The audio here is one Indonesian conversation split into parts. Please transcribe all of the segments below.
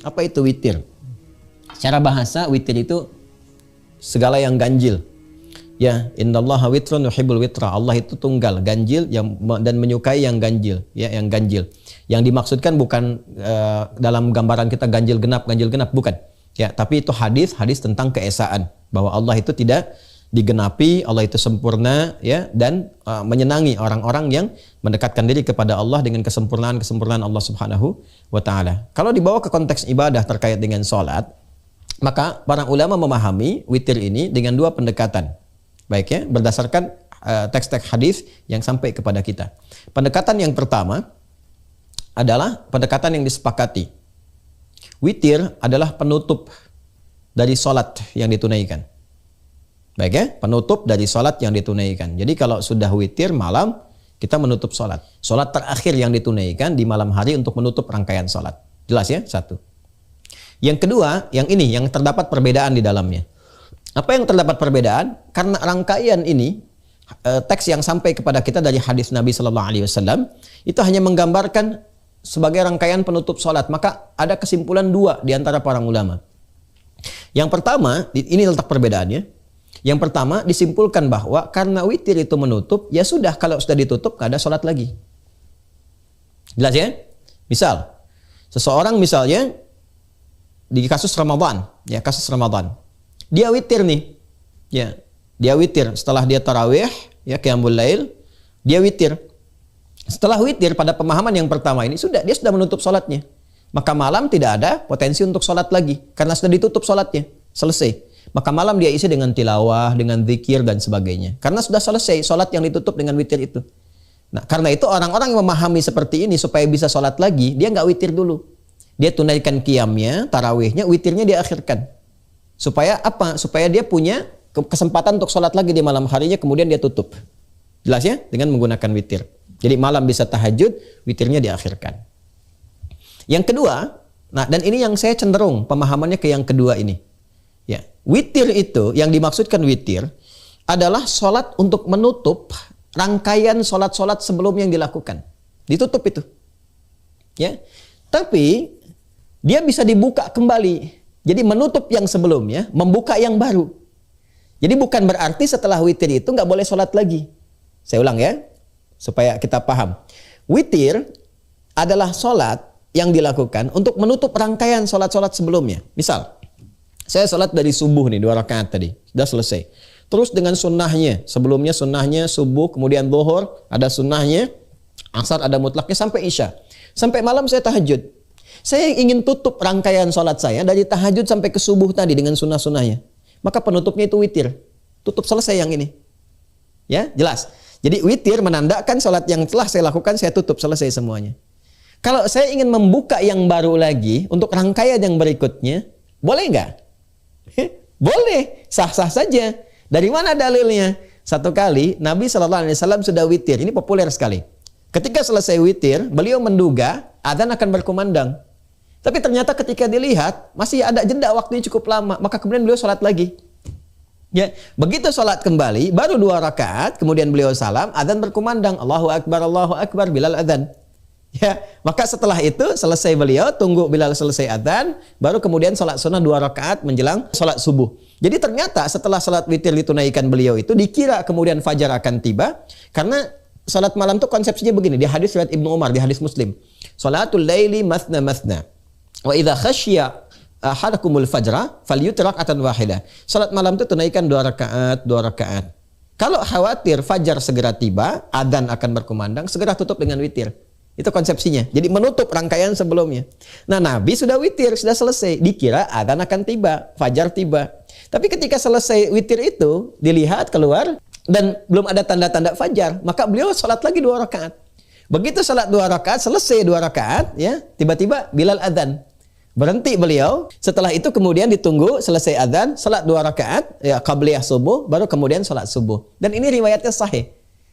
Apa itu witir? Secara bahasa witir itu segala yang ganjil. Ya, innallaha witrun yuhibbul witra. Allah itu tunggal, ganjil dan menyukai yang ganjil, ya, yang ganjil. Yang dimaksudkan bukan dalam gambaran kita ganjil genap, bukan. Ya, tapi itu hadis tentang keesaan, bahwa Allah itu tidak digenapi, Allah itu sempurna, ya, dan menyenangi orang-orang yang mendekatkan diri kepada Allah dengan kesempurnaan Allah Subhanahu wa taala. Kalau dibawa ke konteks ibadah terkait dengan salat, maka para ulama memahami witir ini dengan dua pendekatan. Baik, ya, berdasarkan teks-teks hadis yang sampai kepada kita. Pendekatan yang pertama adalah pendekatan yang disepakati. Witir adalah penutup dari salat yang ditunaikan. Baik, ya, penutup dari salat yang ditunaikan. Jadi kalau sudah witir malam, kita menutup salat. Salat terakhir yang ditunaikan di malam hari untuk menutup rangkaian salat. Jelas, ya? Satu. Yang kedua, yang ini yang terdapat perbedaan di dalamnya. Apa yang terdapat perbedaan? Karena rangkaian ini, teks yang sampai kepada kita dari hadis Nabi Sallallahu Alaihi Wasallam itu hanya menggambarkan sebagai rangkaian penutup salat. Maka ada kesimpulan dua di antara para ulama. Yang pertama, ini letak perbedaannya. Yang pertama disimpulkan bahwa karena witir itu menutup, ya sudah, kalau sudah ditutup nggak ada salat lagi. Jelas, ya? Misal, seseorang misalnya di kasus Ramadan, ya, kasus Ramadan. Dia witir nih, ya, dia witir setelah dia tarawih, ya, qiyamul lail, dia witir. Setelah witir pada pemahaman yang pertama ini dia sudah menutup sholatnya. Maka malam tidak ada potensi untuk sholat lagi karena sudah ditutup sholatnya, selesai. Maka malam dia isi dengan tilawah, dengan zikir dan sebagainya. Karena sudah selesai sholat yang ditutup dengan witir itu. Nah, karena itu orang-orang yang memahami seperti ini supaya bisa sholat lagi, dia nggak witir dulu. Dia tunaikan qiyamnya, tarawihnya, witirnya dia akhirkan. Supaya apa? Supaya dia punya kesempatan untuk sholat lagi di malam harinya, kemudian dia tutup. Jelas, ya? Dengan menggunakan witir. Jadi malam bisa tahajud, witirnya diakhirkan. Yang kedua, nah, dan ini yang saya cenderung pemahamannya ke yang kedua ini. Ya, witir itu, yang dimaksudkan witir adalah sholat untuk menutup rangkaian sholat-sholat sebelum yang dilakukan. Ditutup itu. Ya, tapi dia bisa dibuka kembali. Jadi menutup yang sebelumnya, membuka yang baru. Jadi bukan berarti setelah witir itu nggak boleh sholat lagi. Saya ulang, ya, supaya kita paham. Witir adalah sholat yang dilakukan untuk menutup rangkaian sholat-sholat sebelumnya. Misal, saya sholat dari subuh nih, 2 rakaat tadi, sudah selesai. Terus dengan sunnahnya, sebelumnya sunnahnya subuh, kemudian zuhur, ada sunnahnya, asar ada mutlaknya, sampai isya. Sampai malam saya tahajud. Saya ingin tutup rangkaian sholat saya dari tahajud sampai ke subuh tadi dengan sunnah-sunnahnya. Maka penutupnya itu witir. Tutup, selesai yang ini. Ya, jelas. Jadi witir menandakan sholat yang telah saya lakukan, saya tutup, selesai semuanya. Kalau saya ingin membuka yang baru lagi untuk rangkaian yang berikutnya, boleh nggak? Boleh, sah-sah saja. Dari mana dalilnya? Satu kali Nabi SAW sudah witir. Ini populer sekali. Ketika selesai witir, beliau menduga adzan akan berkumandang. Tapi ternyata ketika dilihat masih ada jeda waktunya cukup lama, maka kemudian beliau sholat lagi. Ya, begitu sholat kembali, baru 2 rakaat, kemudian beliau salam, adzan berkumandang, Allahu Akbar, Bilal adzan. Ya, maka setelah itu selesai beliau, tunggu Bilal selesai adzan, baru kemudian sholat sunnah 2 rakaat menjelang sholat subuh. Jadi ternyata setelah sholat witir ditunaikan beliau itu, dikira kemudian fajar akan tiba, karena sholat malam itu konsepsinya begini, di hadis riwayat Ibnu Umar, di hadis Muslim. Sholatul laili masna masna. Wa idza khasyiya ahadakumul fajra falyutir rak'atan wahidah. Salat malam itu tunaikan 2 rakaat. Kalau khawatir fajar segera tiba, adzan akan berkumandang, segera tutup dengan witir. Itu konsepsinya. Jadi menutup rangkaian sebelumnya. Nah, Nabi sudah witir, sudah selesai. Dikira adzan akan tiba, fajar tiba. Tapi ketika selesai witir itu, dilihat keluar dan belum ada tanda-tanda fajar, maka beliau salat lagi 2 rakaat. Begitu salat 2 rakaat, selesai 2 rakaat, ya, tiba-tiba Bilal adzan. Berhenti beliau, setelah itu kemudian ditunggu selesai adzan, salat 2 rakaat, ya, qabliyah subuh, baru kemudian salat subuh. Dan ini riwayatnya sahih.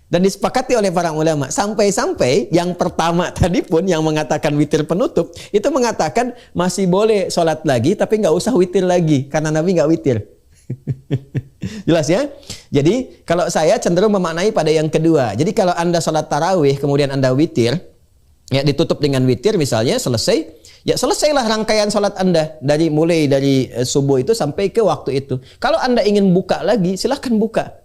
Dan disepakati oleh para ulama. Sampai-sampai yang pertama tadi pun yang mengatakan witir penutup, itu mengatakan masih boleh salat lagi, tapi nggak usah witir lagi, karena Nabi nggak witir. Jelas, ya? Jadi kalau saya cenderung memaknai pada yang kedua. Jadi kalau Anda salat tarawih, kemudian Anda witir, Ya, ditutup dengan witir misalnya, selesai. Ya, selesailah rangkaian salat Anda mulai dari subuh itu sampai ke waktu itu. Kalau Anda ingin buka lagi, silahkan buka.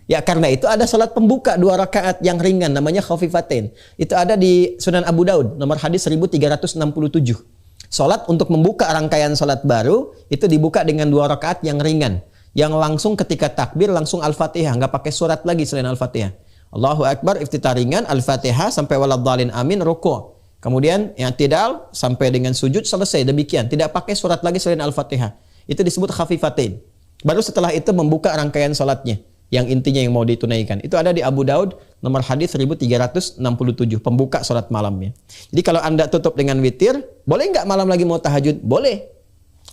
Ya, karena itu ada salat pembuka 2 rakaat yang ringan namanya khafifatain. Itu ada di Sunan Abu Daud nomor hadis 1367. Salat untuk membuka rangkaian salat baru itu dibuka dengan 2 rakaat yang ringan. Yang langsung ketika takbir langsung Al-Fatihah, enggak pakai surat lagi selain Al-Fatihah. Allahu Akbar, iftitah ringan, Al-Fatihah sampai waladhdallin amin, ruku'. Kemudian i'tidal sampai dengan sujud, selesai. Demikian, tidak pakai surat lagi selain Al-Fatihah. Itu disebut khafifatain. Baru setelah itu membuka rangkaian salatnya. Yang intinya yang mau ditunaikan. Itu ada di Abu Daud nomor hadis 1367, pembuka salat malamnya. Jadi kalau Anda tutup dengan witir, boleh nggak malam lagi mau tahajud? Boleh.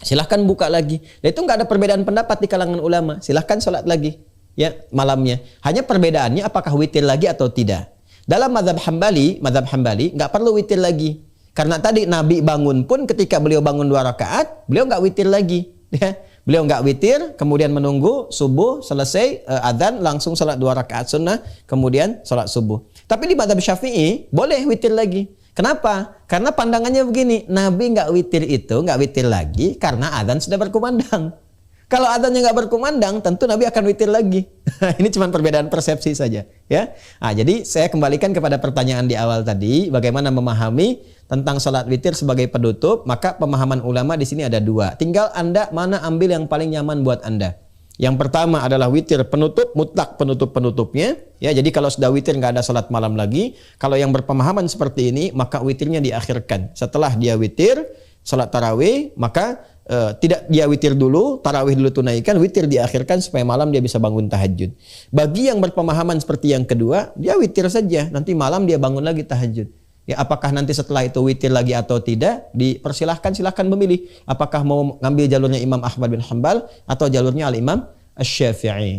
Silahkan buka lagi. Dan itu nggak ada perbedaan pendapat di kalangan ulama. Silahkan salat lagi ya malamnya. Hanya perbedaannya apakah witir lagi atau tidak. Dalam mazhab Hambali nggak perlu witir lagi. Karena tadi Nabi bangun pun ketika beliau bangun 2 rakaat, beliau nggak witir lagi. Ya. Beliau nggak witir, kemudian menunggu subuh selesai adzan langsung salat 2 rakaat sunnah, kemudian salat subuh. Tapi di mazhab Syafi'i boleh witir lagi. Kenapa? Karena pandangannya begini, Nabi nggak witir lagi karena adzan sudah berkumandang. Kalau adzannya nggak berkumandang, tentu Nabi akan witir lagi. Ini cuma perbedaan persepsi saja, ya. Nah, jadi saya kembalikan kepada pertanyaan di awal tadi, bagaimana memahami tentang salat witir sebagai penutup. Maka pemahaman ulama di sini ada 2. Tinggal Anda mana ambil yang paling nyaman buat Anda. Yang pertama adalah witir penutup, mutlak penutup-penutupnya. Ya, jadi kalau sudah witir nggak ada salat malam lagi. Kalau yang berpemahaman seperti ini, maka witirnya diakhirkan. Setelah dia witir, salat tarawih, maka tidak dia witir dulu, tarawih dulu tunaikan, witir diakhirkan supaya malam dia bisa bangun tahajud. Bagi yang berpemahaman seperti yang kedua, dia witir saja, nanti malam dia bangun lagi tahajud. Ya, apakah nanti setelah itu witir lagi atau tidak, silahkan memilih. Apakah mau ngambil jalurnya Imam Ahmad bin Hanbal atau jalurnya Al-Imam Asy-Syafi'i.